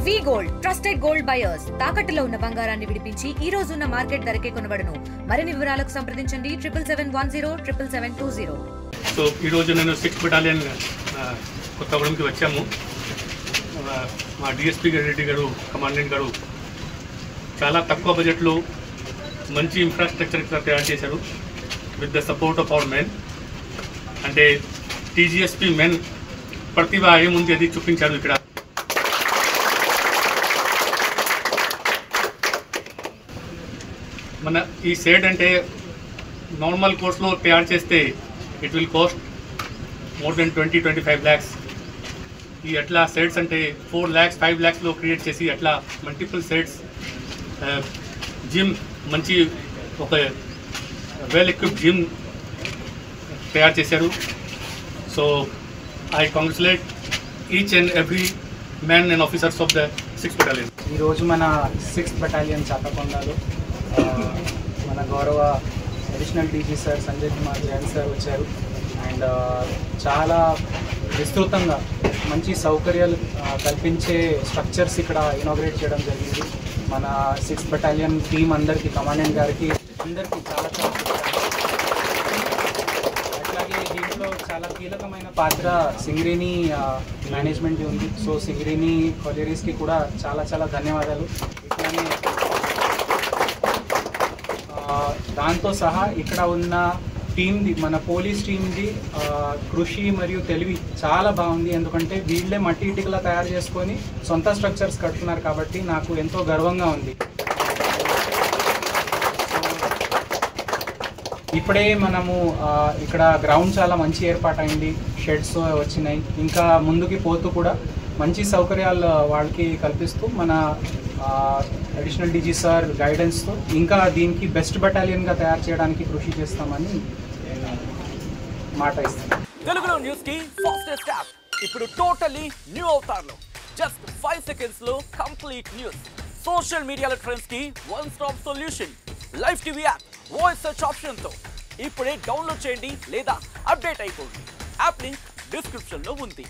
వి gold trusted gold buyers తాకట్టులో ఉన్న బంగారాన్ని విడిపించి ఈ రోజు ఉన్న మార్కెట్ ధరకే కొనబడును. మరిన్ని వివరాలకు సంప్రదించండి 77107720. సో ఈ రోజు నేను 6th బెటాలియన్ కొత్తగూడెంకి వచ్చాము. మా డిఎస్పీ రెడ్డి గారు కమాండెంట్ గారు చాలా తక్కువ బడ్జెట్లో మంచి ఇన్ఫ్రాస్ట్రక్చర్ తయారు చేశారు with the support of our men. అంటే టీజీఎస్పీ మెన్ ప్రతిభ ఏముంది అది చూపించారు ఇక్కడ. మన ఈ షెడ్ అంటే నార్మల్ కోర్స్లో తయారు చేస్తే it will cost more than 20-25 lakhs. ఈ అట్లా షెడ్స్ అంటే 4 lakhs 5 lakhsలో క్రియేట్ చేసి అట్లా మల్టిపుల్ షెడ్స్, జిమ్, మంచి ఒక వెల్ ఎక్విప్డ్ జిమ్ తయారు చేశారు. So I congratulate each and every man and officers of the 6th battalion. ఈరోజు మన 6th బెటాలియన్ చాతకొండలో మన గౌరవ additional DG sir Sanjay Kumar Jain sir వచ్చారు. అండ్ చాలా విస్తృతంగా మంచి సౌకర్యాలు కల్పించే స్ట్రక్చర్స్ ఇక్కడ ఇనాగ్రేట్ చేయడం జరిగింది. మన 6th బెటాలియన్ టీం అందరికీ, కమాండెంట్ గారికి అందరికీ చాలా అట్లాగే దీంట్లో చాలా కీలకమైన పాత్ర సింగరేణి మేనేజ్మెంట్ ఉంది. సో సింగరేణి కొలీరీస్కి కూడా చాలా చాలా ధన్యవాదాలు. ఇట్లానే దాంతో సహా ఇక్కడ ఉన్న టీమ్ది, మన పోలీస్ టీమ్ది కృషి మరియు తెలివి చాలా బాగుంది. ఎందుకంటే వీళ్ళే మట్టి ఇటుకలా తయారు చేసుకొని సొంత స్ట్రక్చర్స్ కడుతున్నారు కాబట్టి నాకు ఎంతో గర్వంగా ఉంది. ఇప్పుడే మనము ఇక్కడ గ్రౌండ్ చాలా మంచి ఏర్పాటైంది, షెడ్స్ వచ్చినాయి. ఇంకా ముందుకి పోతూ కూడా మంచి సౌకర్యాలు వాళ్ళకి కల్పిస్తూ మన అడిషనల్ డీజీ సార్ గైడెన్స్తో ఇంకా దీనికి బెస్ట్ బెటాలియన్గా తయారు చేయడానికి కృషి చేస్తామని మాట ఇస్తాను. తెలుగులో న్యూస్ కి ఫాస్టెస్ట్ యాప్ ఇప్పుడు టోటలీ న్యూ అవతార్లో జస్ట్ 5 seconds లో కంప్లీట్ న్యూస్. సోషల్ మీడియాలో ట్రెండ్స్ కి one stop solution. Live TV app voice search option తో ఇప్పుడే డౌన్లోడ్ చేయండి లేదా అప్డేట్ అయిపోండి. యాప్ లింక్ డిస్క్రిప్షన్ లో ఉంది.